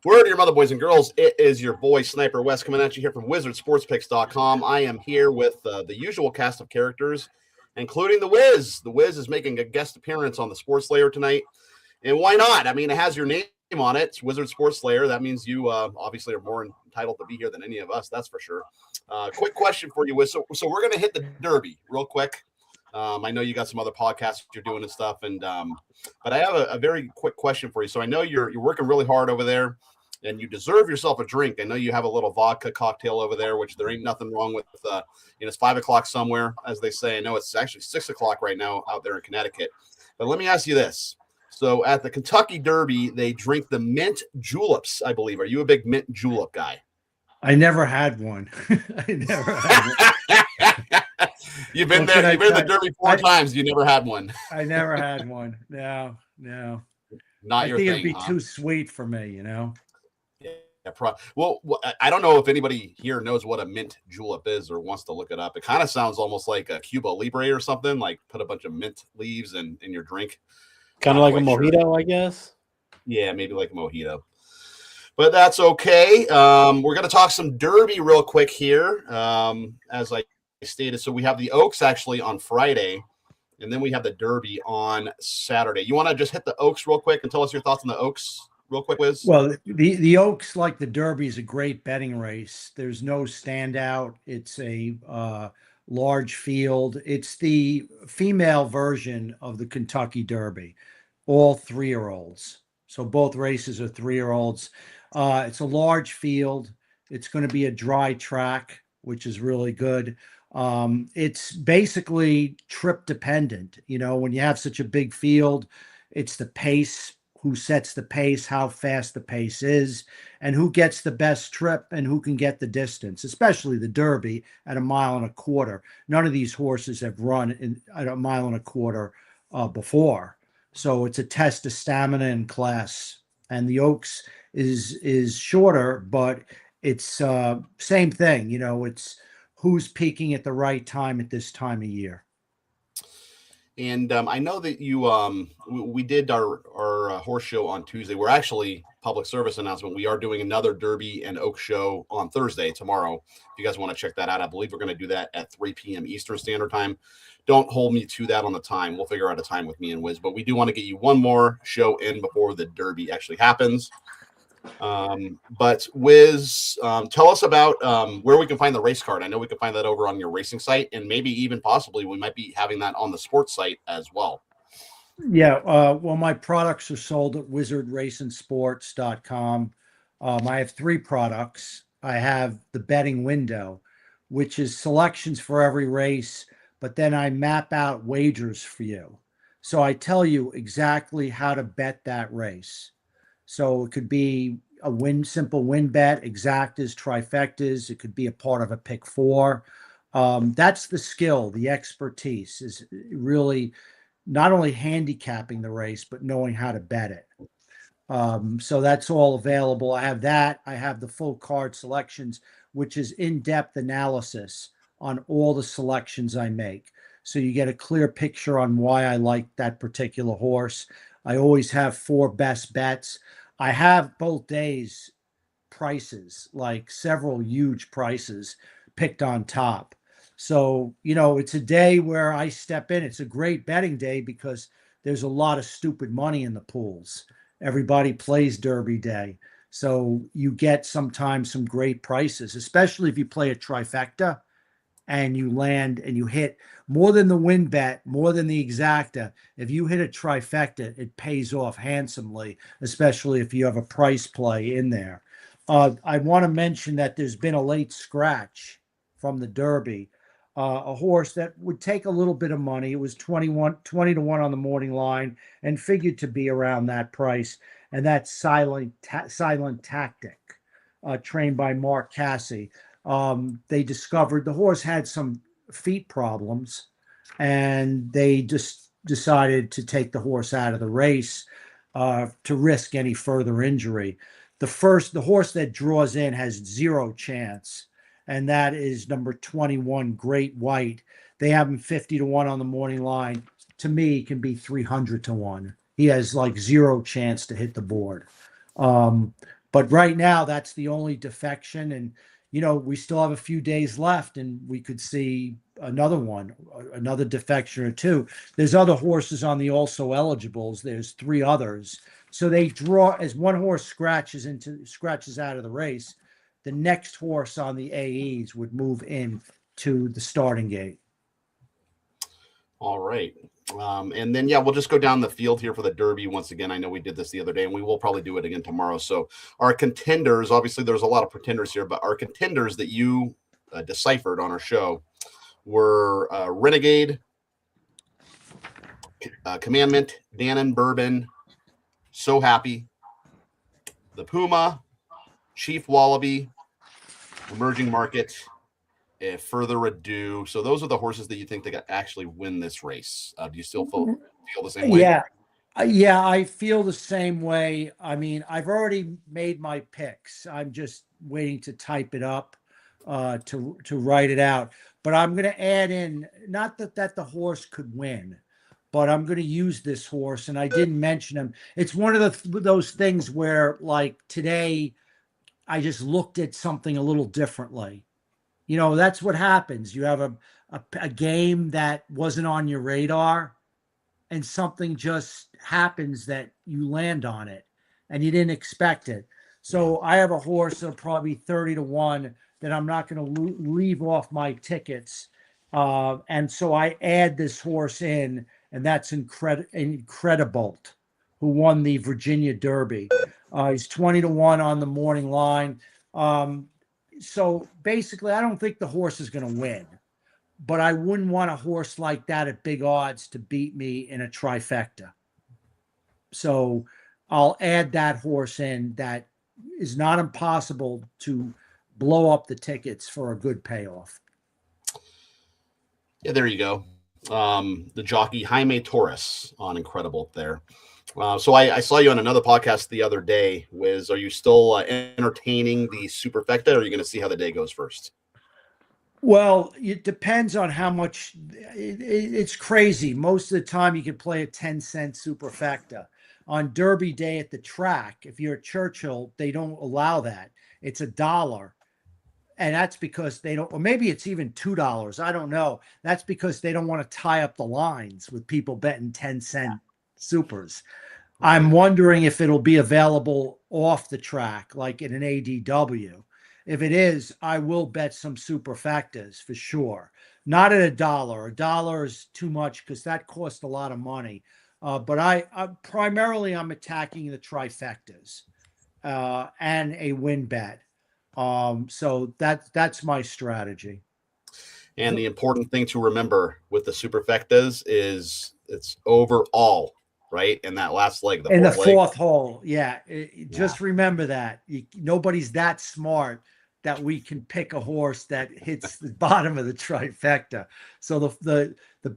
Word to your mother, boys and girls. It is your boy, Sniper West, coming at you here from WizardsSportsPicks.com. I am here with the usual cast of characters, including the Wiz. The Wiz is making a guest appearance on the Sports Lair tonight. And why not? I mean, it has your name on it. It's Wizards Sports Lair. That means you obviously are more entitled to be here than any of us, that's for sure. Quick question for you, Wiz. So we're going to hit the Derby real quick. I know you got some other podcasts you're doing and stuff, but I have a very quick question for you. So I know you're working really hard over there, and you deserve yourself a drink. I know you have a little vodka cocktail over there, which there ain't nothing wrong with. It's 5 o'clock somewhere, as they say. I know it's actually 6 o'clock right now out there in Connecticut. But let me ask you this. So at the Kentucky Derby, they drink the mint juleps, I believe. Are you a big mint julep guy? I never had one. I never had one. You've been there. You've been to the Derby four times. You never had one. I never had one. No. Not your thing. I think it'd be too sweet for me, you know? Yeah, well, I don't know if anybody here knows what a mint julep is or wants to look it up. It kind of sounds almost like a Cuba Libre or something, like put a bunch of mint leaves in your drink. Kind of like a mojito, I guess. Yeah, maybe like a mojito. But that's okay. We're going to talk some Derby real quick here, as I stated. So we have the Oaks actually on Friday, and then we have the Derby on Saturday. You want to just hit the Oaks real quick and tell us your thoughts on the Oaks real quick, Wiz? Well, the Oaks, like the Derby, is a great betting race. There's no standout. It's a large field. It's the female version of the Kentucky Derby, all 3-year-olds. So both races are 3-year-olds. It's a large field. It's going to be a dry track, which is really good. It's basically trip dependent. You know, when you have such a big field, it's the pace, who sets the pace, how fast the pace is, and who gets the best trip and who can get the distance, especially the Derby at 1.25 miles. None of these horses have run at 1.25 miles before. So it's a test of stamina and class. And the Oaks is shorter, but it's same thing. You know, it's who's peaking at the right time at this time of year. And I know that we did our horse show on Tuesday. We're actually, public service announcement, we are doing another Derby and Oak show on Thursday, tomorrow. If you guys want to check that out, I believe we're going to do that at 3 p.m. Eastern Standard Time. Don't hold me to that on the time. We'll figure out a time with me and Wiz, but we do want to get you one more show in before the Derby actually happens. But Wiz, tell us about where we can find the race card. I know we can find that over on your racing site, and maybe even possibly we might be having that on the sports site as well. Yeah, well, my products are sold at wizardracingsports.com. I have 3 products. I have the betting window, which is selections for every race, but then I map out wagers for you. So I tell you exactly how to bet that race. So it could be a simple win bet, exactas, trifectas. It could be a part of a pick 4. That's the skill, the expertise is really not only handicapping the race, but knowing how to bet it. So that's all available. I have that. I have the full card selections, which is in-depth analysis on all the selections I make. So you get a clear picture on why I like that particular horse. I always have 4 best bets. I have both days prices, like several huge prices picked on top. So, you know, it's a day where I step in. It's a great betting day because there's a lot of stupid money in the pools. Everybody plays Derby Day. So you get sometimes some great prices, especially if you play a trifecta and you land and you hit more than the win bet, more than the exacta. If you hit a trifecta, it pays off handsomely, especially if you have a price play in there. I want to mention that there's been a late scratch from the Derby, a horse that would take a little bit of money. It was 20 to 1 on the morning line and figured to be around that price. And that's Silent Tactic, trained by Mark Cassie. They discovered the horse had some feet problems, and they just decided to take the horse out of the race to risk any further injury. The horse that draws in has 0 chance, and that is number 21, Great White. They have him 50 to 1 on the morning line. To me, he can be 300 to 1. He has like 0 chance to hit the board. But right now, that's the only defection. And, we still have a few days left and we could see another one, another defection or two. There's other horses on the also eligibles. There's 3 others. So they draw, as one horse scratches out of the race, the next horse on the AEs would move in to the starting gate. All right. And then, we'll just go down the field here for the Derby once again. I know we did this the other day, and we will probably do it again tomorrow. So our contenders, obviously there's a lot of pretenders here, but our contenders that you deciphered on our show were Renegade, Commandment, Dannon, Bourbon, So Happy, the Puma, Chief Wallaby, Emerging Market, Further Ado. So those are the horses that you think that actually win this race. Do you still feel the same way? Yeah, I feel the same way. I mean, I've already made my picks. I'm just waiting to type it up to write it out. But I'm going to add in, not that the horse could win, but I'm going to use this horse. And I didn't mention him. It's one of those things where, like today, I just looked at something a little differently. That's what happens. You have a game that wasn't on your radar and something just happens that you land on it and you didn't expect it. So I have a horse that'll probably 30-1 that I'm not going to leave off my tickets. And so I add this horse in, and that's Incredibolt, who won the Virginia Derby. He's 20-1 on the morning line. So basically, I don't think the horse is going to win, but I wouldn't want a horse like that at big odds to beat me in a trifecta. So I'll add that horse in. That is not impossible to blow up the tickets for a good payoff. Yeah, there you go. The jockey Jaime Torres on Incredible there. So I saw you on another podcast the other day. Wiz, are you still entertaining the superfecta, or are you going to see how the day goes first? Well, it depends on how much. It's crazy. Most of the time, you can play a 10-cent superfecta. On Derby Day at the track, if you're at Churchill, they don't allow that. It's $1. And that's because they don't, or maybe it's even $2. I don't know. That's because they don't want to tie up the lines with people betting 10-cent supers. I'm wondering if it'll be available off the track, like in an ADW. If it is, I will bet some superfectas for sure. Not at $1. $1 is too much because that costs a lot of money. But I primarily I'm attacking the trifectas and a win bet. So that's my strategy. And the important thing to remember with the superfectas is it's overall, right? In that last leg, the fourth hole. Yeah. Just remember that nobody's that smart that we can pick a horse that hits the bottom of the trifecta. So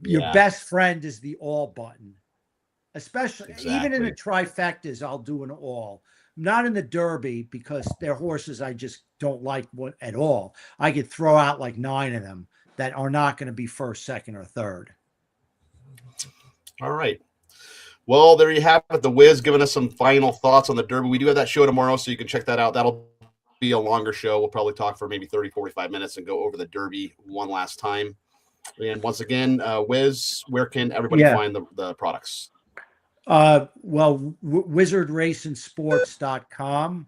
your best friend is the all button, especially even in the trifectas. I'll do an all. Not in the Derby because they're horses I just don't like at all. I could throw out like 9 of them that are not going to be first, second, or third. All right. Well, there you have it. The Wiz giving us some final thoughts on the Derby. We do have that show tomorrow, so you can check that out. That'll be a longer show. We'll probably talk for maybe 30, 45 minutes and go over the Derby one last time. And once again, Wiz, where can everybody find the products? Wizardracingsports.com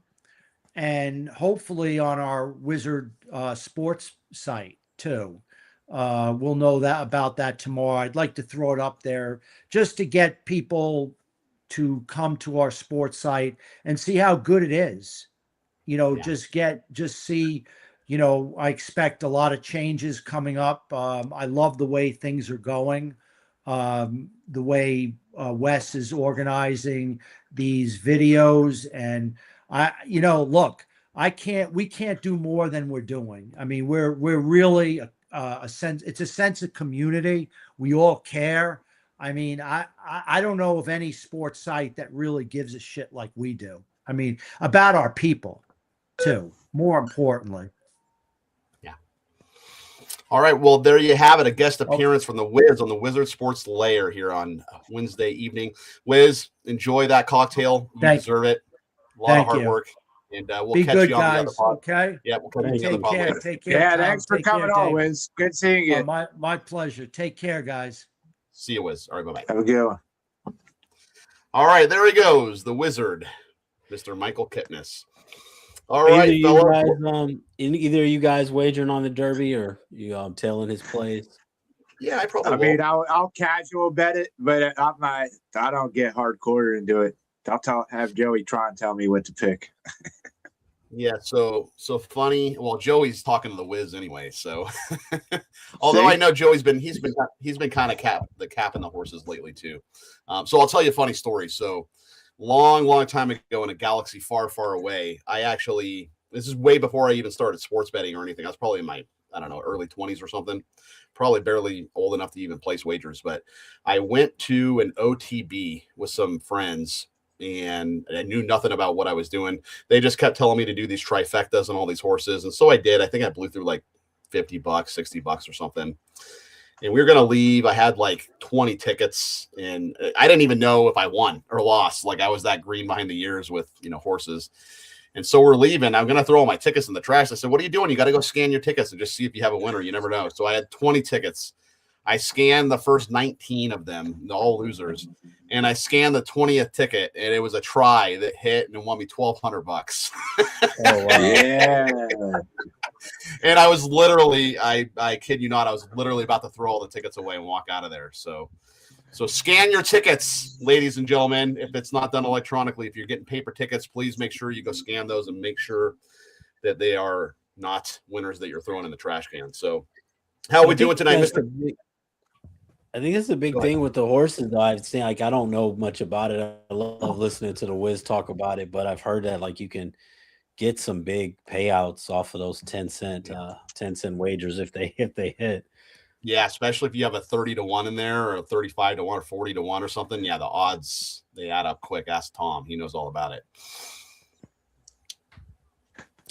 and hopefully on our Wizard Sports site too. We'll know about that tomorrow. I'd like to throw it up there just to get people to come to our sports site and see how good it is. Just see, I expect a lot of changes coming up. I love the way things are going. The way Wes is organizing these videos, and we can't do more than we're doing. I mean, we're really it's a sense of community. We all care. I mean, I don't know of any sports site that really gives a shit like we do. I mean, about our people too, more importantly. All right, well, there you have it. A guest appearance from the Wiz on the Wizards Sports Lair here on Wednesday evening. Wiz, enjoy that cocktail. You deserve it. A lot of hard work. And we'll Be catch good, you on the other guys. pod. Okay. Yeah, we'll catch you on the other Take pod care. later. Take care. Yeah, Tom. thanks for Take care, coming on, Dave. Wiz. Good seeing you. My pleasure. Take care, guys. See you, Wiz. All right, bye-bye. Have a good one. All right, there he goes, the wizard, Mr. Michael Kipnis. All Either right, you fella. guys, either you guys wagering on the Derby or you tailing his plays. Yeah, I probably I will. mean, I'll casual bet it, but I'm not. I don't get hardcore into it. Have Joey try and tell me what to pick. Yeah, so funny. Well, Joey's talking to the Wiz anyway. So, although I know Joey's been kind of capping the horses lately too. So I'll tell you a funny story. So long time ago in a galaxy far away, this is way before I even started sports betting or anything. I was probably in my early 20s or something. Probably barely old enough to even place wagers, but I went to an OTB with some friends. And I knew nothing about what I was doing. They just kept telling me to do these trifectas and all these horses. And so I did. I think I blew through like $50, $60 or something. And we were going to leave. I had like 20 tickets and I didn't even know if I won or lost. Like I was that green behind the ears with, horses. And so we're leaving. I'm going to throw all my tickets in the trash. I said, what are you doing? You got to go scan your tickets and just see if you have a winner. You never know. So I had 20 tickets. I scanned the first 19 of them, all losers, and I scanned the 20th ticket, and it was a try that hit and it won me $1,200. Oh wow! Yeah. And I was literally, I kid you not, I was literally about to throw all the tickets away and walk out of there. So scan your tickets, ladies and gentlemen. If it's not done electronically, if you're getting paper tickets, please make sure you go scan those and make sure that they are not winners that you're throwing in the trash can. So how are we doing tonight, Mr. I think it's a big thing with the horses, though. I've seen, I don't know much about it. I love listening to the Wiz talk about it, but I've heard that you can get some big payouts off of those 10-cent wagers if they hit. Yeah, especially if you have a 30-1 in there or a 35-1 or 40-1 or something. Yeah, the odds, they add up quick. Ask Tom. He knows all about it.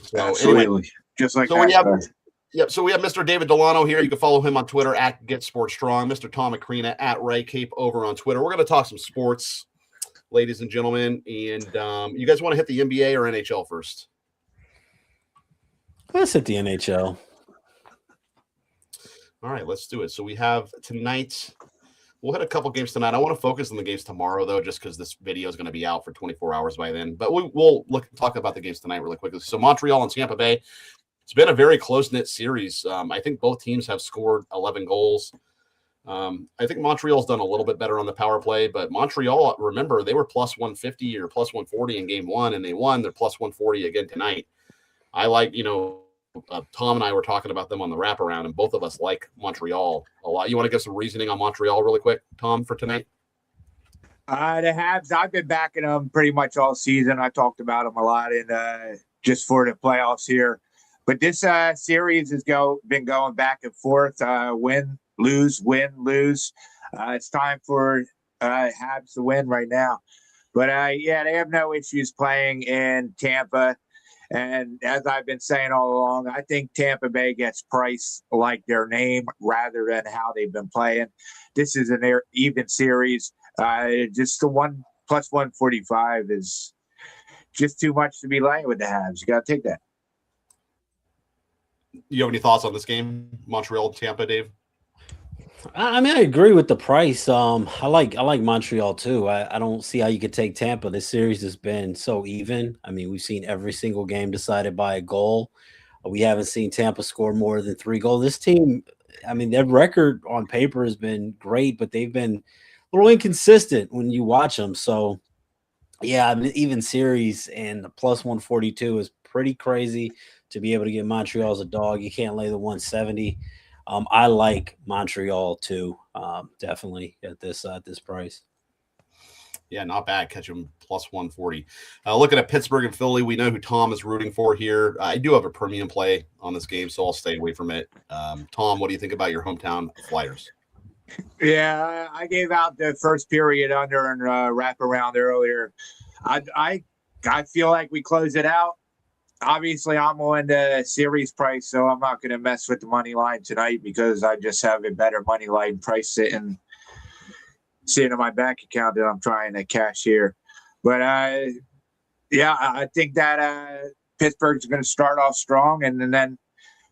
So Absolutely. Anyway, Just like so we have Mr. David Delano here. You can follow him on Twitter at GetSportsStrong. Mr. Tom Macrina at Ray Cape over on Twitter. We're going to talk some sports, ladies and gentlemen. And you guys want to hit the NBA or NHL first? Let's hit the NHL. All right, let's do it. So we have tonight. We'll hit a couple games tonight. I want to focus on the games tomorrow, though, just because this video is going to be out for 24 hours by then. But we'll talk about the games tonight really quickly. So Montreal and Tampa Bay. It's been a very close-knit series. I think both teams have scored 11 goals. I think Montreal's done a little bit better on the power play, but Montreal, remember, they were plus 150 or plus 140 in game one, and they won. They're plus 140 again tonight. I like, Tom and I were talking about them on the wraparound, and both of us like Montreal a lot. You want to give some reasoning on Montreal really quick, Tom, for tonight? The Habs, I've been backing them pretty much all season. I talked about them a lot just for the playoffs here. But this series has been going back and forth, win, lose, win, lose. It's time for Habs to win right now. But, they have no issues playing in Tampa. And as I've been saying all along, I think Tampa Bay gets priced like their name rather than how they've been playing. This is an even series. Just the one plus 145 is just too much to be laying with the Habs. You got to take that. You have any thoughts on this game, Montreal, Tampa, Dave? I mean, I agree with the price. I like Montreal too. I don't see how you could take Tampa. This series has been so even. I mean, we've seen every single game decided by a goal. We haven't seen Tampa score more than 3 goals. This team, I mean, their record on paper has been great, but they've been a little inconsistent when you watch them. So, yeah, an even series and the plus 142 is pretty crazy to be able to get Montreal as a dog. You can't lay the 170. I like Montreal too, definitely at this price. Yeah, not bad. Catch them plus 140. Looking at Pittsburgh and Philly, we know who Tom is rooting for here. I do have a premium play on this game, so I'll stay away from it. Tom, what do you think about your hometown Flyers? Yeah, I gave out the first period under and wrap around earlier. I feel like we close it out. Obviously, I'm on the series price, so I'm not going to mess with the money line tonight because I just have a better money line price sitting in my bank account that I'm trying to cash here. But Yeah, I think that Pittsburgh's going to start off strong, and then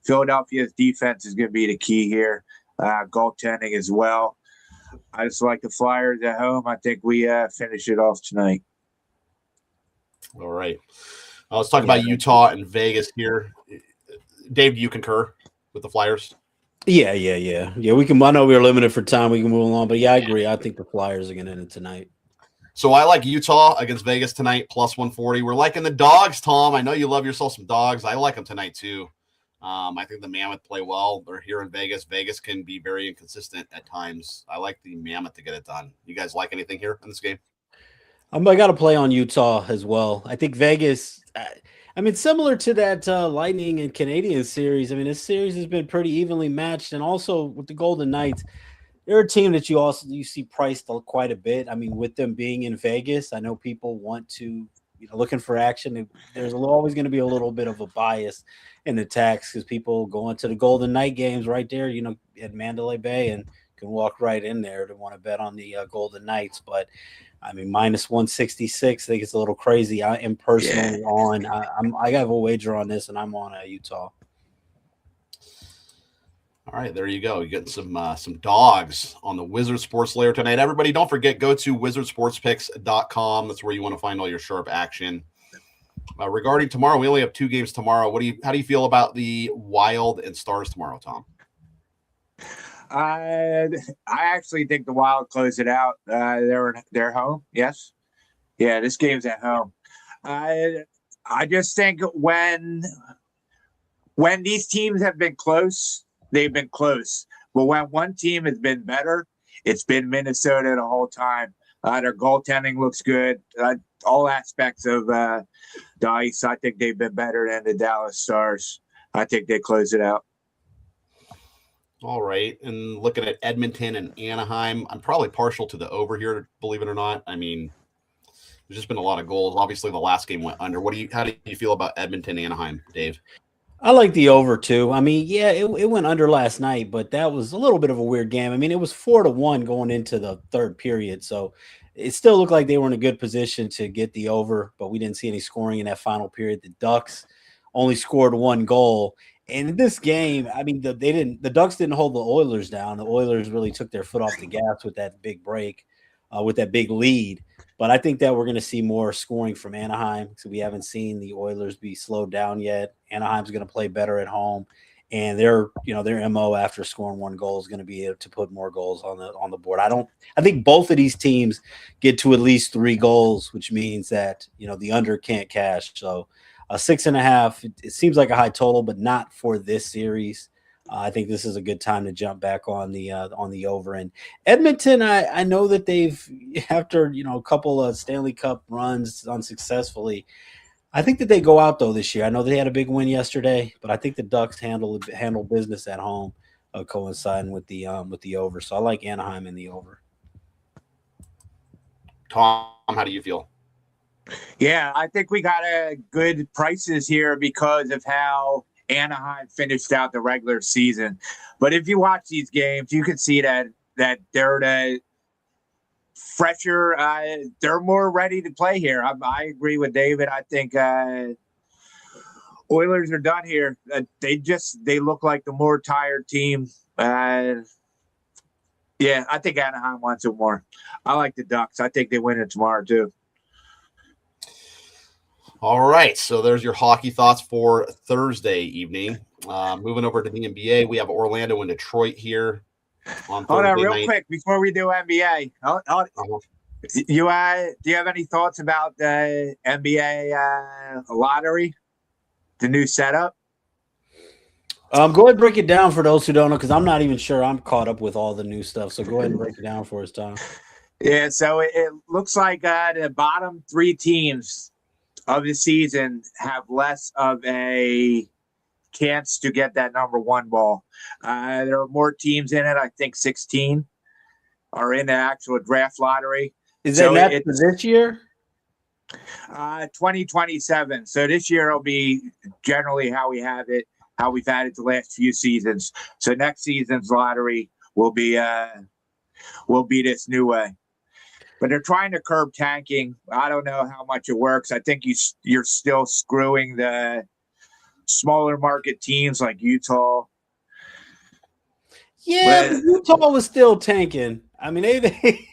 Philadelphia's defense is going to be the key here. Goaltending as well. I just like the Flyers at home. I think we finish it off tonight. All right. Let's talk about Utah and Vegas here. Dave, do you concur with the Flyers? Yeah. We can. I know we were limited for time. We can move along, but I agree. I think the Flyers are going to end it tonight. So I like Utah against Vegas tonight, plus 140. We're liking the dogs, Tom. I know you love yourself some dogs. I like them tonight too. I think the Mammoth play well. They're here in Vegas. Vegas can be very inconsistent at times. I like the Mammoth to get it done. You guys like anything here in this game? I got to play on Utah as well. I think Vegas. I mean, similar to that Lightning and Canadian series. I mean, this series has been pretty evenly matched, and also with the Golden Knights, they're a team that you see priced quite a bit. I mean, with them being in Vegas, I know people want to, looking for action. There's always going to be a little bit of a bias in the tax because people go into the Golden Knight games right there, at Mandalay Bay, and can walk right in there to want to bet on the Golden Knights. But I mean, minus 166, I think it's a little crazy. I am personally on. I have a wager on this, and I'm on Utah. All right, there you go. You get some dogs on the Wizards Sports Lair tonight. Everybody, don't forget, go to wizardsportspicks.com. That's where you want to find all your sharp action. Regarding tomorrow, we only have 2 games tomorrow. How do you feel about the Wild and Stars tomorrow, Tom? I actually think the Wild close it out. They're home. Yes. Yeah, this game's at home. I just think when these teams have been close, they've been close. But when one team has been better, it's been Minnesota the whole time. Their goaltending looks good. All aspects of the ice, I think they've been better than the Dallas Stars. I think they close it out. All right. And looking at Edmonton and Anaheim, I'm probably partial to the over here, believe it or not. I mean, there's just been a lot of goals. Obviously, the last game went under. How do you feel about Edmonton, Anaheim, Dave? I like the over too. I mean, yeah, it went under last night, but that was a little bit of a weird game. I mean, it was 4-1 going into the third period, so it still looked like they were in a good position to get the over, but we didn't see any scoring in that final period. The Ducks only scored 1 goal. And in this game, I mean, the Ducks didn't hold the Oilers down. The Oilers really took their foot off the gas with that big break, with that big lead. But I think that we're going to see more scoring from Anaheim. So we haven't seen the Oilers be slowed down yet. Anaheim's going to play better at home, and their MO after scoring 1 goal is going to be to put more goals on the board. I think both of these teams get to at least 3 goals, which means that the under can't cash. So 6.5. It seems like a high total, but not for this series. I think this is a good time to jump back on the over. And Edmonton, I know that they've, after a couple of Stanley Cup runs unsuccessfully, I think that they go out though this year. I know they had a big win yesterday, but I think the Ducks handle business at home, coinciding with the over. So I like Anaheim in the over. Tom, how do you feel? Yeah, I think we got good prices here because of how Anaheim finished out the regular season. But if you watch these games, you can see that they're the fresher. They're more ready to play here. I agree with David. I think Oilers are done here. They look like the more tired team. Yeah, I think Anaheim wants it more. I like the Ducks. I think they win it tomorrow too. All right, so there's your hockey thoughts for Thursday evening. Moving over to the NBA, we have Orlando and Detroit here on Thursday Hold on, real night. quick before we do NBA. Do you have any thoughts about the NBA lottery, the new setup? Go ahead and break it down for those who don't know, because I'm not even sure I'm caught up with all the new stuff. So go ahead and break it down for us, Tom. Yeah, so it looks like the bottom 3 teams of the season have less of a chance to get that number 1 ball. There are more teams in it. I think 16 are in the actual draft lottery. Is that for this year? 2027. So this year will be generally how we've had it the last few seasons. So next season's lottery will be this new way. but they're trying to curb tanking. I don't know how much it works. I think you're still screwing the smaller market teams like Utah. Yeah, but Utah was still tanking. I mean, they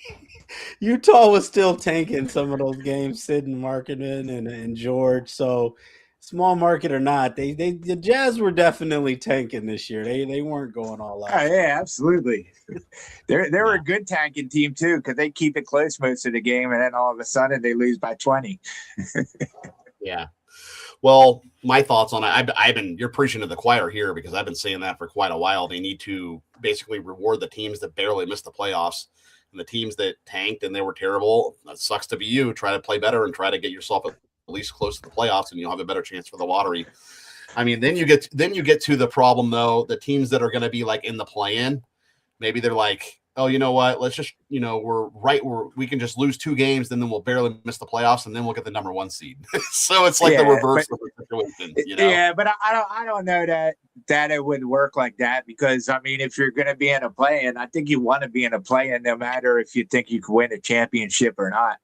Utah was still tanking some of those games, sitting Markkanen and George. So small market or not, the Jazz were definitely tanking this year. They weren't going all out. Oh, yeah, absolutely. They're a good tanking team too, because they keep it close most of the game, and then all of a sudden they lose by 20. Yeah. Well, my thoughts on it, you're preaching to the choir here, because I've been saying that for quite a while. They need to basically reward the teams that barely missed the playoffs, and the teams that tanked and they were terrible. That sucks to be you. Try to play better and try to get yourself at least close to the playoffs, and you'll have a better chance for the lottery. I mean, then you get to the problem though. The teams that are going to be like in the play-in, maybe they're like, oh, you know what? Let's just, we can just lose 2 games, then we'll barely miss the playoffs, and then we'll get the number 1 seed. So it's like the reverse of the situation. Yeah, but I don't know that it would work like that, because I mean, if you're going to be in a play-in, I think you want to be in a play-in no matter if you think you can win a championship or not.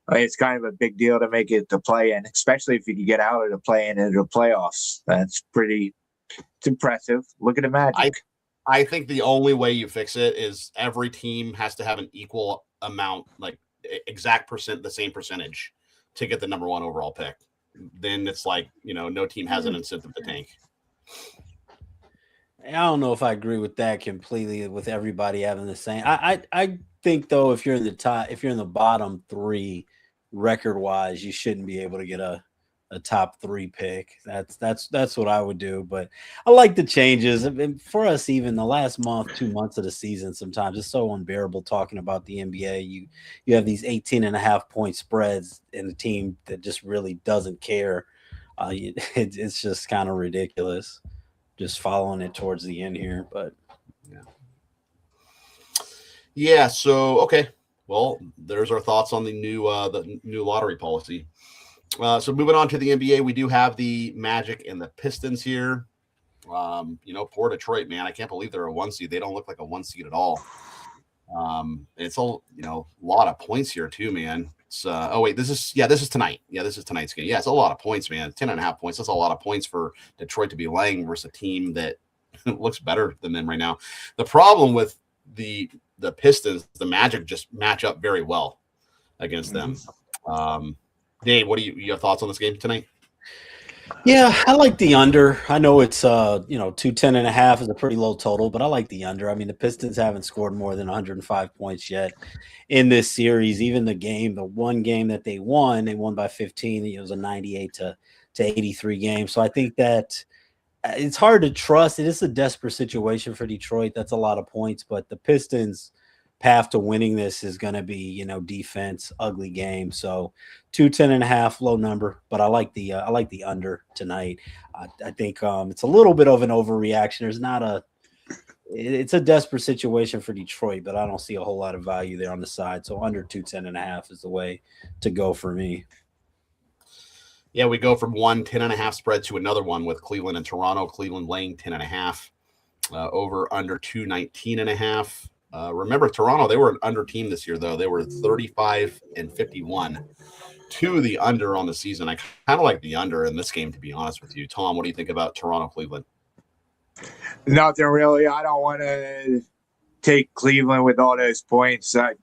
I mean, it's kind of a big deal to make it the play-in, especially if you can get out of the play-in into the playoffs. It's impressive. Look at the Magic. I think the only way you fix it is every team has to have an equal amount, like exact the same percentage to get the number 1 overall pick. Then it's like, no team has an incentive to tank. I don't know if I agree with that completely, with everybody having the same. I think though, if you're in the bottom 3 record wise, you shouldn't be able to get a top 3 pick. That's what I would do. But I like the changes. I mean, for us, even the last 2 months of the season, sometimes it's so unbearable talking about the NBA. You have these 18.5 point spreads in a team that just really doesn't care. It's just kind of ridiculous. Just following it towards the end here, but yeah. So okay, well, there's our thoughts on the new lottery policy. So moving on to the NBA, we do have the Magic and the Pistons here. Poor Detroit, man. I can't believe they're a 1 seed. They don't look like a 1 seed at all. It's a lot of points here too, man. It's this is tonight. Yeah, this is tonight's game. Yeah, it's a lot of points, man. 10.5 points. That's a lot of points for Detroit to be laying versus a team that looks better than them right now. The problem with the Pistons, the Magic just match up very well against them. Dave, what do you have thoughts on this game tonight? Yeah, I like the under. I know it's 210.5 is a pretty low total, but I like the under. I mean, the Pistons haven't scored more than 105 points yet in this series. Even the one game that they won by 15. It was a 98 to 83 game. So I think that it's hard to trust. It is a desperate situation for Detroit. That's a lot of points, but the Pistons' path to winning this is going to be, defense, ugly game. So 210.5, low number, but I like the under tonight. I think it's a little bit of an overreaction. It's a desperate situation for Detroit, but I don't see a whole lot of value there on the side. So under 210.5 is the way to go for me. Yeah, we go from 10.5 spread to another one with Cleveland and Toronto. Cleveland laying 10.5, over under 219.5. Remember, Toronto, they were an under team this year, though. They were 35-51 to the under on the season. I kind of like the under in this game, to be honest with you. Tom, what do you think about Toronto, Cleveland? Nothing really. I don't want to take Cleveland with all those points. I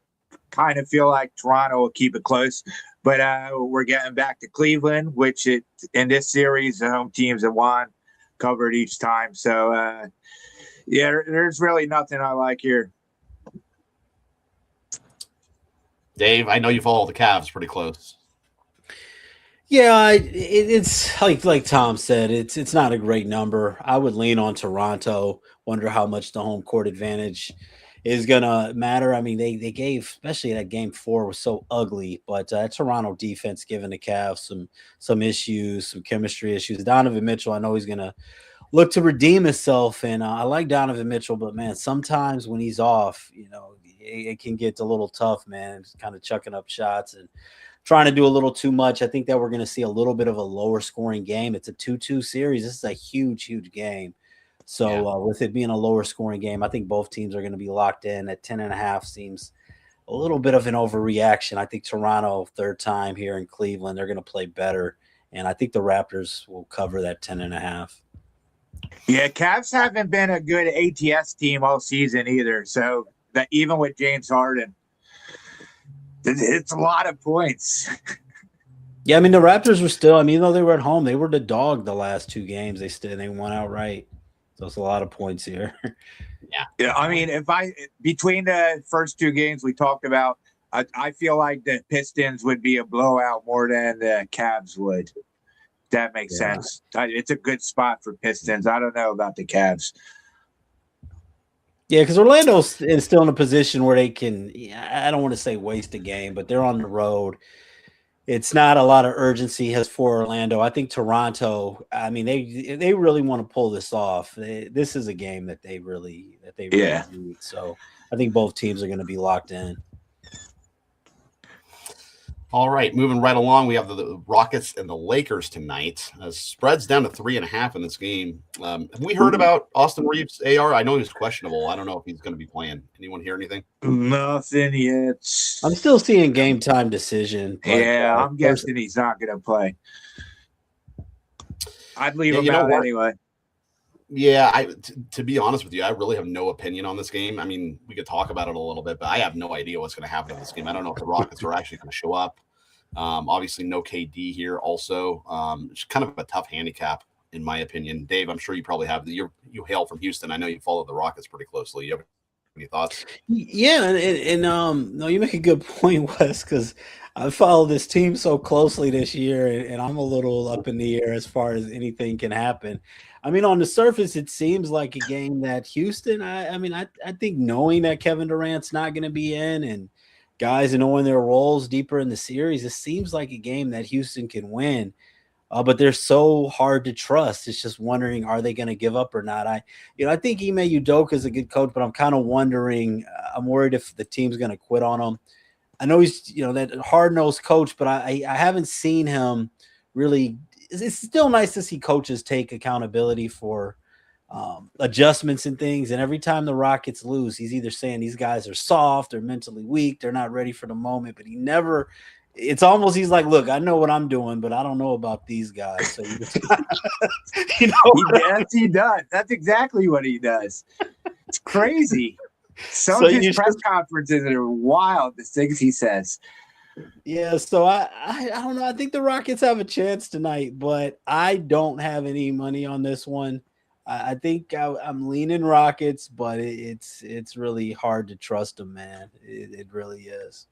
kind of feel like Toronto will keep it close. But we're getting back to Cleveland, which in this series, the home teams have won, covered each time. So, there's really nothing I like here. Dave, I know you follow the Cavs pretty close. Yeah, it's like Tom said, it's not a great number. I would lean on Toronto. Wonder how much the home court advantage is gonna matter. I mean, they gave, especially that game 4 was so ugly, but Toronto defense giving the Cavs some issues, some chemistry issues. Donovan Mitchell, I know he's gonna look to redeem himself, and I like Donovan Mitchell, but man, sometimes when he's off, it can get a little tough, man. Just kind of chucking up shots and trying to do a little too much. I think that we're going to see a little bit of a lower scoring game. It's a 2-2 series. This is a huge game. So with it being a lower scoring game, I think both teams are going to be locked in at 10.5 seems a little bit of an overreaction. I think Toronto, third time here in Cleveland, they're going to play better. And I think the Raptors will cover that 10.5. Yeah, Cavs haven't been a good ATS team all season either. So that even with James Harden, it's a lot of points. Yeah, I mean the Raptors were still. I mean, though they were at home, they were the dog the last 2 games. They won outright. So it's a lot of points here. Yeah, I mean, between the first 2 games we talked about, I feel like the Pistons would be a blowout more than the Cavs would. That makes sense. It's a good spot for Pistons. I don't know about the Cavs. Yeah, because Orlando's still in a position where they can. I don't want to say waste a game, but they're on the road. It's not a lot of urgency as for Orlando. I think Toronto. I mean, they really want to pull this off. This is a game that they really need. So I think both teams are going to be locked in. All right, moving right along, we have the Rockets and the Lakers tonight. Spread's down to 3.5 in this game. Have we heard about Austin Reeves, AR? I know he's questionable. I don't know if he's going to be playing. Anyone hear anything? Nothing yet. I'm still seeing game time decision. But, I'm guessing he's not going to play. I'd leave him out anyway. Yeah, to be honest with you, I really have no opinion on this game. I mean, we could talk about it a little bit, but I have no idea what's going to happen in this game. I don't know if the Rockets are actually going to show up. Obviously, no KD here also. It's kind of a tough handicap, in my opinion. Dave, I'm sure you probably have. You hail from Houston. I know you follow the Rockets pretty closely. You have any thoughts? Yeah, and no, you make a good point, Wes, because I follow this team so closely this year, and I'm a little up in the air as far as anything can happen. I mean, on the surface, it seems like a game that Houston, I think knowing that Kevin Durant's not going to be in and guys knowing their roles deeper in the series, it seems like a game that Houston can win. But they're so hard to trust. It's just wondering, are they going to give up or not? I think Ime Udoka is a good coach, but I'm kind of wondering, I'm worried if the team's going to quit on him. I know he's, that hard-nosed coach, but I haven't seen him really. It's still nice to see coaches take accountability for adjustments and things. And every time the Rockets lose, he's either saying these guys are soft or mentally weak. They're not ready for the moment, but it's almost, he's like, look, I know what I'm doing, but I don't know about these guys. So, yes, he does. That's exactly what he does. It's crazy. Some of his press conferences are wild, the things he says. Yeah, so I don't know. I think the Rockets have a chance tonight, but I don't have any money on this one. I think I'm leaning Rockets, but it's really hard to trust them, man. It really is.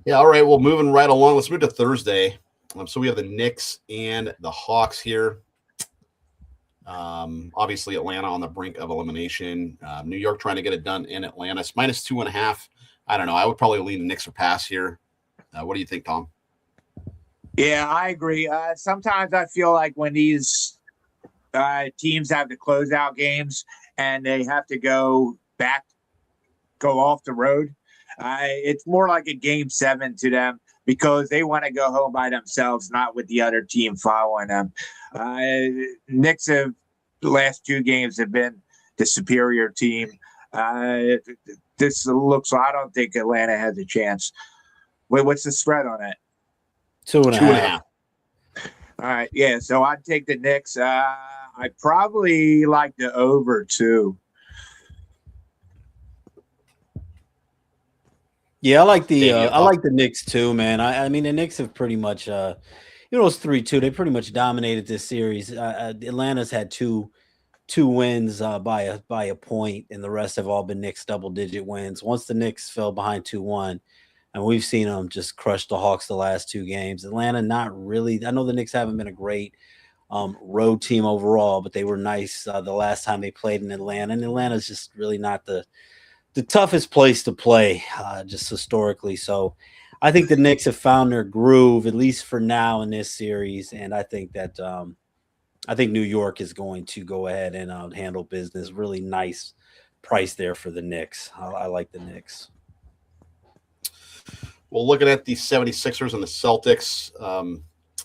Yeah, all right. Well, moving right along, let's move to Thursday. So we have the Knicks and the Hawks here. Obviously, Atlanta on the brink of elimination. New York trying to get it done in Atlanta. It's -2.5. I don't know. I would probably lean the Knicks or pass here. What do you think, Tom? Yeah, I agree. Sometimes I feel like when these teams have to close out games and they have to go off the road, it's more like a game 7 to them because they want to go home by themselves, not with the other team following them. Knicks the last 2 games have been the superior team. This looks, I don't think Atlanta has a chance. Wait, what's the spread on it? 2.5. All right. Yeah. So I'd take the Knicks. I probably like the over too. Yeah, I like the Knicks too, man. I mean, the Knicks have pretty much, it's 3-2. They pretty much dominated this series. Atlanta's had two wins by a point, and the rest have all been Knicks double-digit wins. Once the Knicks fell behind 2-1, and we've seen them just crush the Hawks the last 2 games. Atlanta, not really. I know the Knicks haven't been a great road team overall, but they were nice the last time they played in Atlanta, and Atlanta's just really not the toughest place to play, just historically. So I think the Knicks have found their groove, at least for now in this series, and I think that I think New York is going to go ahead and handle business. Really nice price there for the Knicks. I like the Knicks. Well, looking at the 76ers and the Celtics,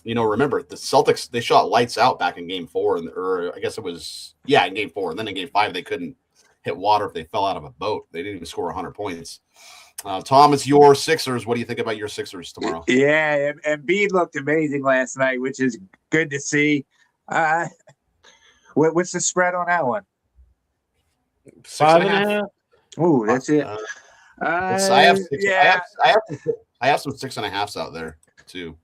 remember the Celtics, they shot lights out back in game 4, or I guess it was, in game 4. And then in game 5, they couldn't hit water if they fell out of a boat. They didn't even score 100 points. Tom, it's your Sixers. What do you think about your Sixers tomorrow? Yeah, and Embiid looked amazing last night, which is good to see. What's the spread on that one? 5.5. Oh, that's it. I have six, I have some 6.5s out there too.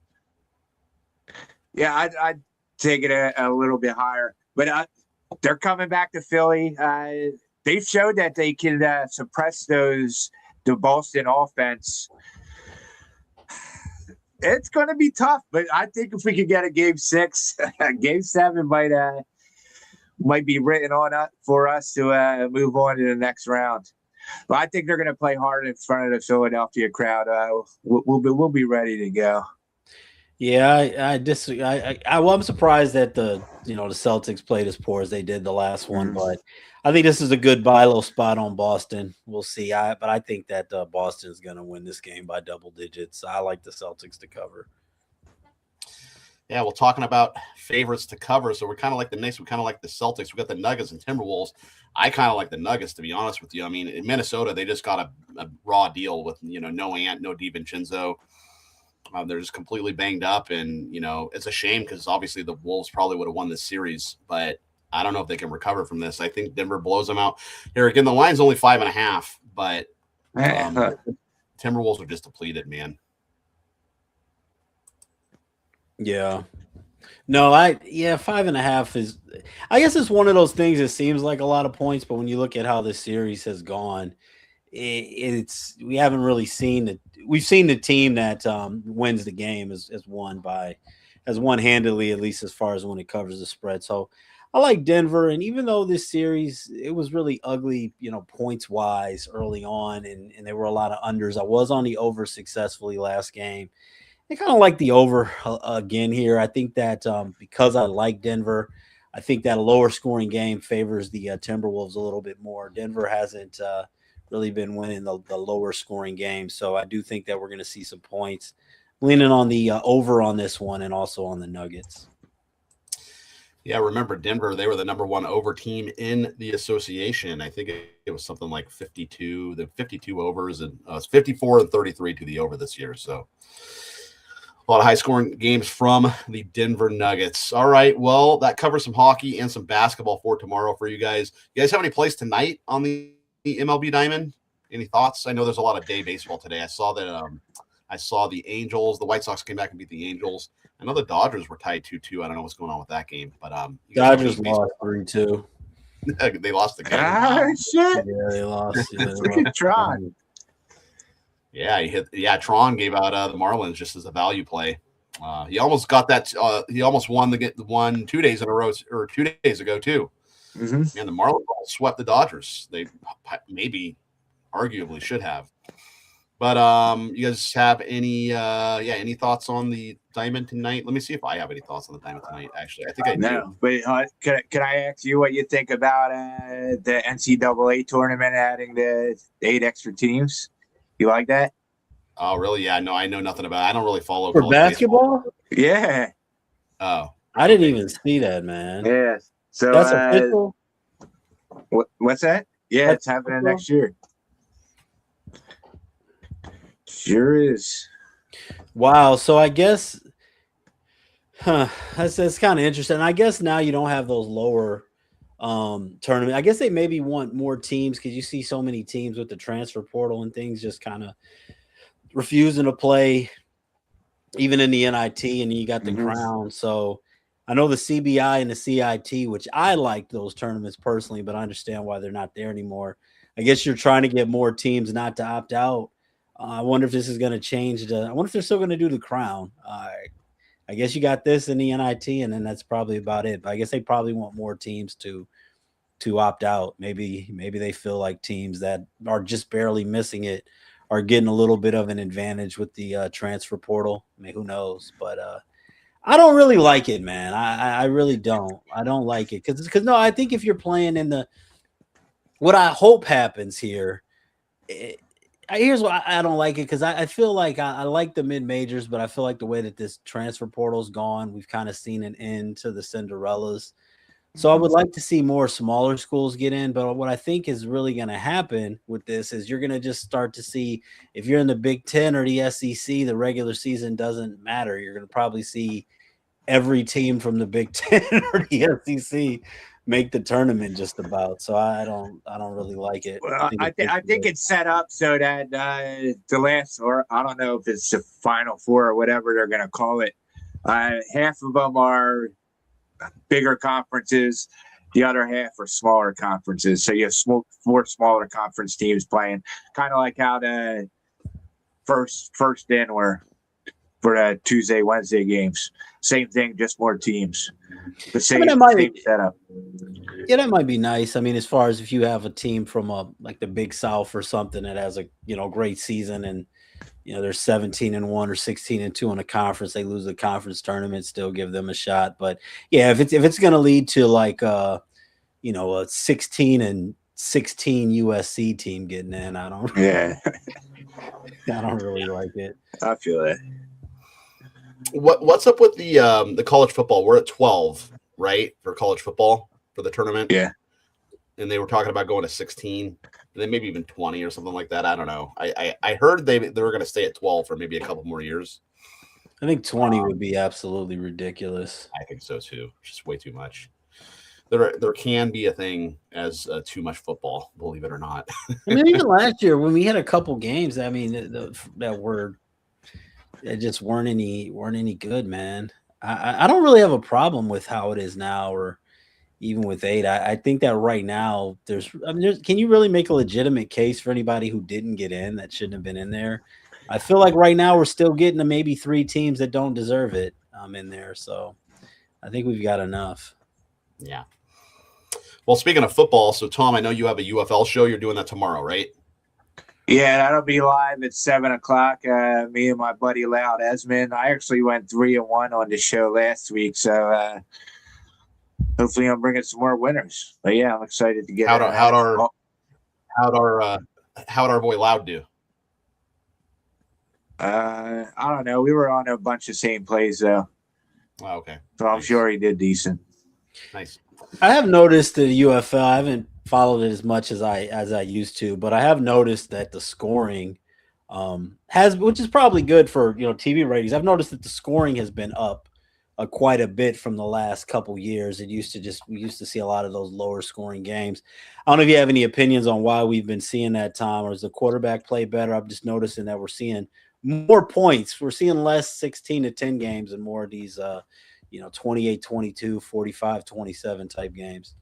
Yeah, I'd take it a little bit higher, but they're coming back to Philly. They've showed that they can suppress the Boston offense. It's going to be tough, but I think if we could get a game 6, game 7 might be written on for us to move on to the next round. But I think they're going to play hard in front of the Philadelphia crowd. We'll be ready to go. Yeah, I disagree. I'm surprised that the Celtics played as poor as they did the last one, but I think this is a good buy low spot on Boston. We'll see. But I think that Boston is going to win this game by double digits. I like the Celtics to cover. Yeah, well, talking about favorites to cover, so we're kind of like the Knicks. We kind of like the Celtics. We got the Nuggets and Timberwolves. I kind of like the Nuggets, to be honest with you. I mean, in Minnesota, they just got a raw deal with no Ant, no DiVincenzo. They're just completely banged up, and it's a shame because obviously the Wolves probably would have won this series, but I don't know if they can recover from this. I think Denver blows them out. Here again, the line's only 5.5, but Timberwolves are just depleted, man. Yeah. No, 5.5 is, I guess it's one of those things that seems like a lot of points, but when you look at how this series has gone, we haven't really seen we've seen the team that wins the game has won handily, at least as far as when it covers the spread. So I like Denver, and even though this series it was really ugly, points wise early on, and there were a lot of unders. I was on the over successfully last game. I kind of like the over again here. I think that because I like Denver, I think that a lower scoring game favors the Timberwolves a little bit more. Denver hasn't really been winning the lower scoring games, so I do think that we're going to see some points. Leaning on the over on this one and also on the Nuggets. Yeah, remember Denver, they were the number 1 over team in the association. I think it was something like 52 overs, and it's 54 and 33 to the over this year. So a lot of high-scoring games from the Denver Nuggets. All right, well, that covers some hockey and some basketball for tomorrow for you guys. You guys have any plays tonight on the MLB Diamond? Any thoughts? I know there's a lot of day baseball today. I saw that I saw the Angels. The White Sox came back and beat the Angels. I know the Dodgers were tied 2-2. I don't know what's going on with that game, but Dodgers lost 3-2. They lost the game. Shit. Yeah, they lost. Look at Tron. Yeah, Tron gave out the Marlins just as a value play. He almost got that. He almost won the one 2 days in a row, or 2 days ago too. Mm-hmm. And the Marlins swept the Dodgers. They maybe, arguably, should have. But you guys have any thoughts on the Diamond tonight? Let me see if I have any thoughts on the Diamond tonight. Actually, I think I do. But can I ask you what you think about the NCAA tournament adding the 8 extra teams? You like that? Oh, really? Yeah. No, I know nothing about it. I don't really follow for basketball. Yeah. Oh, I didn't even see that, man. Yeah. So that's official. What's that? Yeah, that's it's happening official? Next year. Sure is. Wow. So I guess, that's kind of interesting. I guess now you don't have those lower tournament. I guess they maybe want more teams because you see so many teams with the transfer portal and things just kind of refusing to play, even in the NIT, and you got the Crown. So I know the CBI and the CIT, which I like those tournaments personally, but I understand why they're not there anymore. I guess you're trying to get more teams not to opt out. I wonder if this is going to change. I wonder if they're still going to do the Crown. I guess you got this in the NIT, and then that's probably about it. But I guess they probably want more teams to opt out. Maybe they feel like teams that are just barely missing it are getting a little bit of an advantage with the transfer portal. I mean, who knows? But I don't really like it, man. I really don't. I don't like it because no, I think if you're playing in what I hope happens here. Here's why I don't like it, because I feel like I like the mid-majors, but I feel like the way that this transfer portal's gone, we've kind of seen an end to the Cinderellas. So I would like to see more smaller schools get in, but what I think is really going to happen with this is you're going to just start to see, if you're in the Big Ten or the SEC, the regular season doesn't matter. You're going to probably see every team from the Big Ten or the SEC make the tournament just about. So I don't really like it. Well, I think it's set up so that the last, or I don't know if it's the Final Four or whatever they're going to call it, half of them are bigger conferences, the other half are smaller conferences. So you have four smaller conference teams playing, kind of like how the first in were for the Tuesday, Wednesday games. Same thing, just more teams. The same, same setup. Yeah, that might be nice. I mean, as far as if you have a team from like the Big South or something that has a great season, and they're 17-1 or 16-2 in a conference, they lose the conference tournament, still give them a shot. But yeah, if it's going to lead to like a 16-16 USC team getting in, I don't really like it. I feel it. What's up with the college football? We're at 12, right, for college football for the tournament. Yeah, and they were talking about going to 16, and then maybe even 20 or something like that. I don't know. I heard they were going to stay at 12 for maybe a couple more years. I think 20 would be absolutely ridiculous. I think so too. Just way too much. There can be a thing as too much football, believe it or not. I mean, even last year when we had a couple games, I mean that just weren't any good, man. I don't really have a problem with how it is now, or even with 8. I think that right now can you really make a legitimate case for anybody who didn't get in that shouldn't have been in there? I feel like right now we're still getting to maybe 3 teams that don't deserve it in there. So I think we've got enough. Yeah. Well, speaking of football, so Tom, I know you have a UFL show. You're doing that tomorrow, right? Yeah, that'll be live at 7:00. Me and my buddy Loud Esmond. I actually went 3-1 on the show last week, so hopefully I'm bringing some more winners. But yeah, I'm excited to get how'd our boy Loud do? I don't know. We were on a bunch of same plays though. Oh, okay. So I'm sure he did decent. Nice. I have noticed the UFL. I haven't followed it as much as I used to, but I have noticed that the scoring which is probably good for TV ratings. I've noticed that the scoring has been up quite a bit from the last couple years. We used to see a lot of those lower scoring games. I don't know if you have any opinions on why we've been seeing that, Tom, or is the quarterback play better? I'm just noticing that we're seeing more points. We're seeing less 16-10 games and more of these 28-22, 45-27 type games.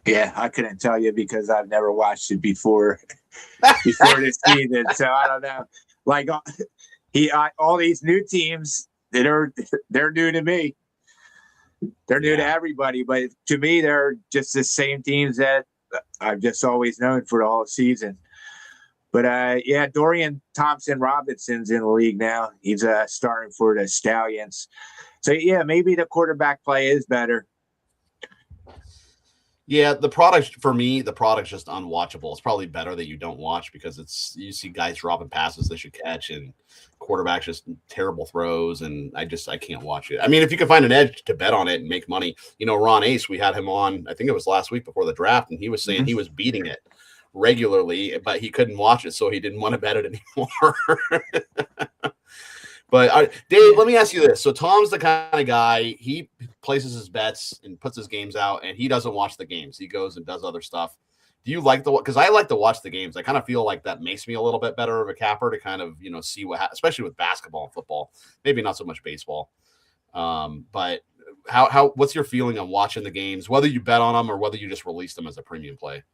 Yeah, I couldn't tell you because I've never watched it before this season. So I don't know. Like all these new teams they're new to me. They're new to everybody, but to me, they're just the same teams that I've just always known for the whole season. But Dorian Thompson-Robinson's in the league now. He's starting for the Stallions. So yeah, maybe the quarterback play is better. Yeah, the product's just unwatchable. It's probably better that you don't watch because you see guys dropping passes they should catch and quarterbacks just terrible throws, and I can't watch it. I mean, if you can find an edge to bet on it and make money, Ron Ace, we had him on, I think it was last week before the draft, and he was saying he was beating it regularly, but he couldn't watch it, so he didn't want to bet it anymore. But Dave, let me ask you this. So Tom's the kind of guy, he places his bets and puts his games out, and he doesn't watch the games. He goes and does other stuff. Do you like because I like to watch the games. I kind of feel like that makes me a little bit better of a capper to kind of, see what happens, especially with basketball and football, maybe not so much baseball. But what's your feeling on watching the games, whether you bet on them or whether you just release them as a premium play?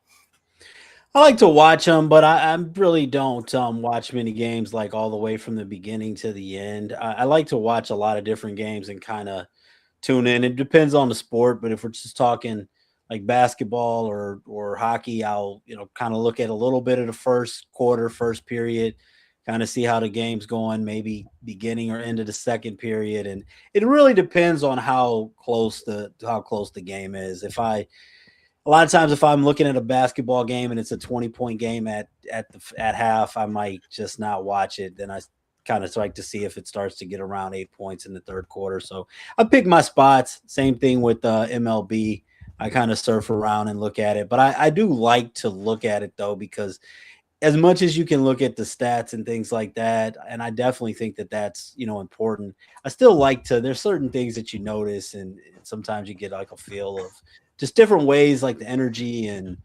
I like to watch them, but I really don't watch many games like all the way from the beginning to the end. I like to watch a lot of different games and kind of tune in. It depends on the sport, but if we're just talking like basketball or hockey, I'll kind of look at a little bit of the first quarter, first period, kind of see how the game's going, maybe beginning or end of the second period, and it really depends on how close the game is. A lot of times, if I'm looking at a basketball game and it's a 20-point game at half, I might just not watch it. Then I kind of like to see if it starts to get around 8 points in the third quarter. So I pick my spots. Same thing with MLB. I kind of surf around and look at it. But I do like to look at it though, because as much as you can look at the stats and things like that, and I definitely think that that's, important. I still like to, there's certain things that you notice, and sometimes you get like a feel of just different ways, like the energy and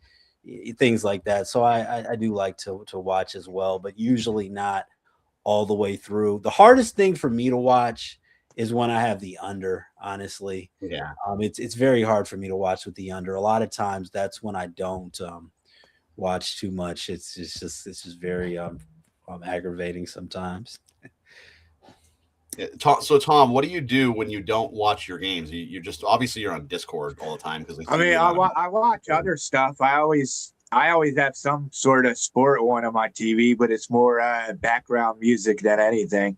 things like that. So I do like to watch as well, but usually not all the way through. The hardest thing for me to watch is when I have the under, honestly. Yeah. It's very hard for me to watch with the under. A lot of times that's when I don't watch too much. It's just very aggravating sometimes. So Tom, what do you do when you don't watch your games? You just obviously you're on Discord all the time because I watch other stuff. I always have some sort of sport on my TV, but it's more background music than anything.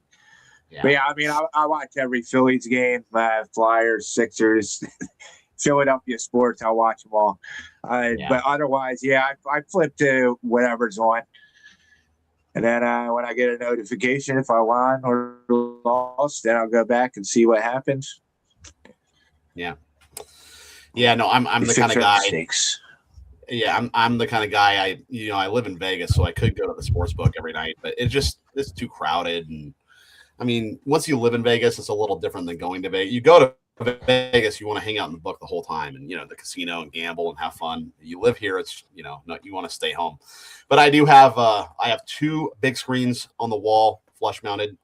Yeah. But yeah, I watch every Phillies game, Flyers, Sixers, Philadelphia sports. I watch them all. But otherwise, I flip to whatever's on. And then when I get a notification, if I won or lost, then I'll go back and see what happens. Yeah. Yeah, no, I'm the kind of guy. Mistakes. Yeah, I'm the kind of guy. I live in Vegas, so I could go to the sports book every night, but it's too crowded. And I mean, once you live in Vegas, it's a little different than going to Vegas. You go to Vegas, you want to hang out in the book the whole time, and the casino and gamble and have fun. You live here, it's you want to stay home. But I do have I have 2 big screens on the wall, flush mounted,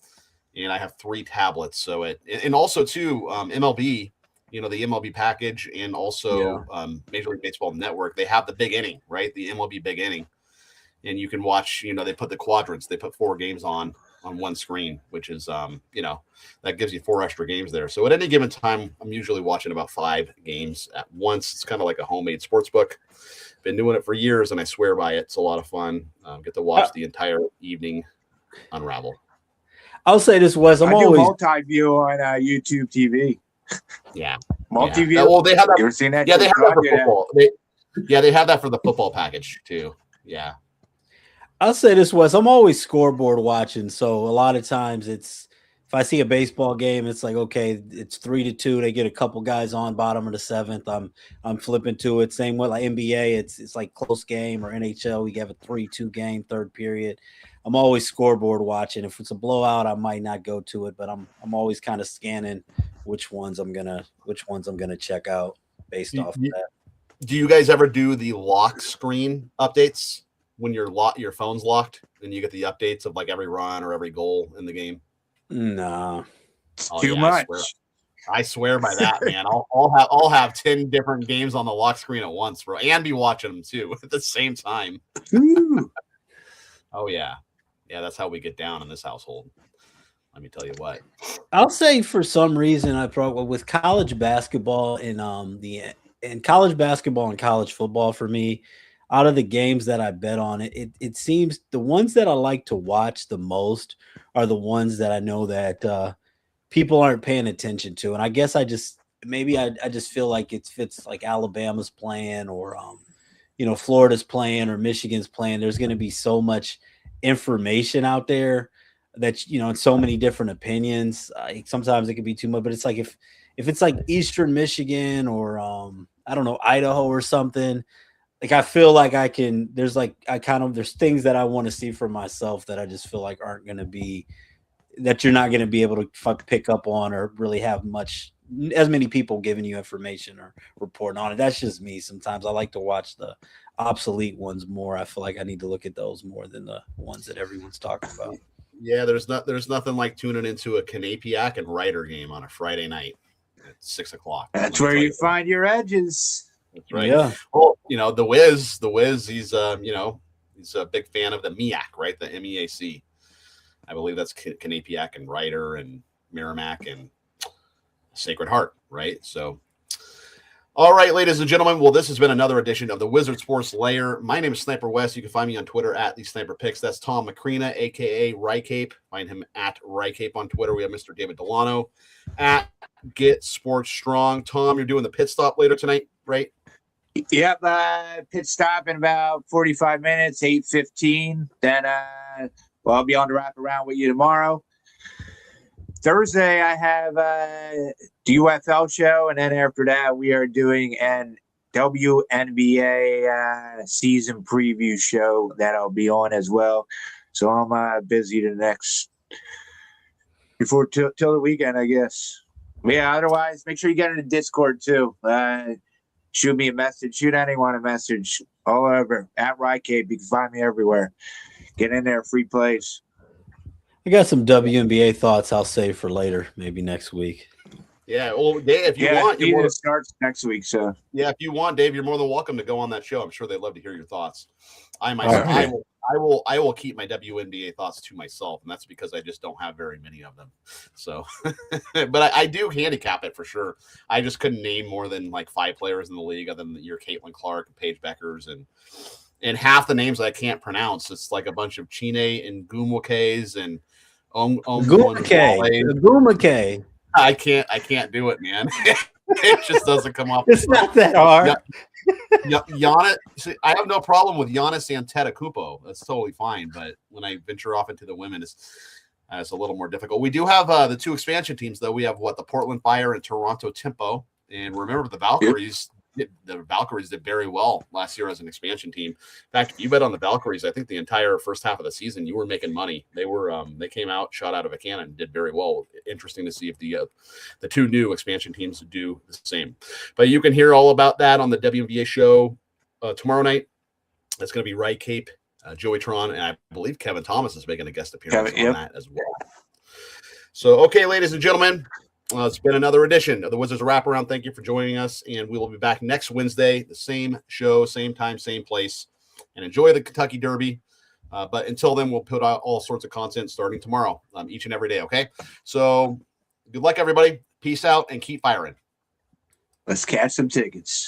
and I have 3 tablets. So and also too MLB. The MLB package, and also Major League Baseball Network. They have the big inning, right? The MLB big inning, and you can watch. They put the quadrants. They put 4 games on one screen, which is that gives you 4 extra games there. So at any given time, I'm usually watching about 5 games at once. It's kind of like a homemade sports book. Been doing it for years, and I swear by it. It's a lot of fun. Get to watch the entire evening unravel. I'll say this, Wes. I'm always multi-view on YouTube TV. Yeah, multi-view. Yeah. Well, they have that. You ever seen that? Yeah, they have that for football. They have that for the football package too. Yeah. I'll say this, Wes. I'm always scoreboard watching, so a lot of times if I see a baseball game, it's like, okay, it's 3-2. They get a couple guys on bottom of the 7th. I'm flipping to it. Same with like NBA, it's like close game, or NHL, we have a 3-2 game, 3rd period. I'm always scoreboard watching. If it's a blowout, I might not go to it, but I'm always kind of scanning which ones I'm gonna check out based off of that. Do you guys ever do the lock screen updates when your phone's locked and you get the updates of like every run or every goal in the game? No. Too much. I swear by that, man. I'll have 10 different games on the lock screen at once, bro, and be watching them too at the same time. Oh yeah. Yeah, that's how we get down in this household. Let me tell you what. I'll say for some reason with college basketball and college basketball and college football, for me, out of the games that I bet on, it seems the ones that I like to watch the most are the ones that I know that people aren't paying attention to. And I guess I just feel like if it's like Alabama's playing or Florida's playing or Michigan's playing, there's going to be so much information out there that and so many different opinions. Sometimes it can be too much, but it's like if it's like Eastern Michigan or I don't know, Idaho or something, like I feel like there's things that I want to see for myself that I just feel like aren't going to be, that you're not going to be able to pick up on or really have as many people giving you information or reporting on it. That's just me. Sometimes I like to watch the obsolete ones more. I feel like I need to look at those more than the ones that everyone's talking about. Yeah, there's nothing like tuning into a Canapiac and Ryder game on a Friday night at 6:00. That's where you find your edges. That's right. Yeah. Well, the Wiz, he's he's a big fan of the MEAC, right? The MEAC. I believe that's Canapiac and Ryder and Merrimack and Sacred Heart, right? So, all right, ladies and gentlemen. Well, this has been another edition of the Wizards Sports Lair. My name is Sniper West. You can find me on Twitter at the Sniper Picks. That's Tom Macrina, aka Rycape. Find him at Rycape on Twitter. We have Mr. David Delano at Get Sports Strong. Tom, you're doing the pit stop later tonight, right? Yep, pit stop in about 45 minutes, 8:15. Then, I'll be on the wrap around with you tomorrow. Thursday, I have the UFL show, and then after that, we are doing an WNBA season preview show that I'll be on as well. So I'm busy the next before till the weekend, I guess. Yeah. Otherwise, make sure you get in the Discord too. Shoot me a message. Shoot anyone a message. All over at Rycape. You can find me everywhere. Get in there. Free plays. I got some WNBA thoughts I'll save for later, maybe next week. Yeah, well, Dave, if you want, it starts next week. So yeah, if you want, Dave, you're more than welcome to go on that show. I'm sure they'd love to hear your thoughts. I will keep my WNBA thoughts to myself, and that's because I just don't have very many of them. So, but I do handicap it for sure. I just couldn't name more than like 5 players in the league, other than your Caitlin Clark and Paige Beckers, and half the names I can't pronounce. It's like a bunch of Chine and Gumwakes and Gumake. I can't do it, man. It just doesn't come off. It's not that hard. Giannis, see, I have no problem with Giannis Antetokounmpo. That's totally fine. But when I venture off into the women, it's a little more difficult. We do have the 2 expansion teams, though. We have the Portland Fire and Toronto Tempo. And remember, the Valkyries. The Valkyries did very well last year as an expansion team. In fact, if you bet on the Valkyries, I think the entire first half of the season you were making money. They were they came out, shot out of a cannon, and did very well. Interesting to see if the 2 new expansion teams do the same. But you can hear all about that on the WNBA show tomorrow night. That's going to be Right Cape, Joey Tron, and I believe Kevin Thomas is making a guest appearance on that as well. So, okay, ladies and gentlemen. It's been another edition of the Wizards Wraparound. Thank you for joining us, and we will be back next Wednesday, the same show, same time, same place, and enjoy the Kentucky Derby. But until then, we'll put out all sorts of content starting tomorrow, each and every day, okay? So good luck, everybody. Peace out, and keep firing. Let's catch some tickets.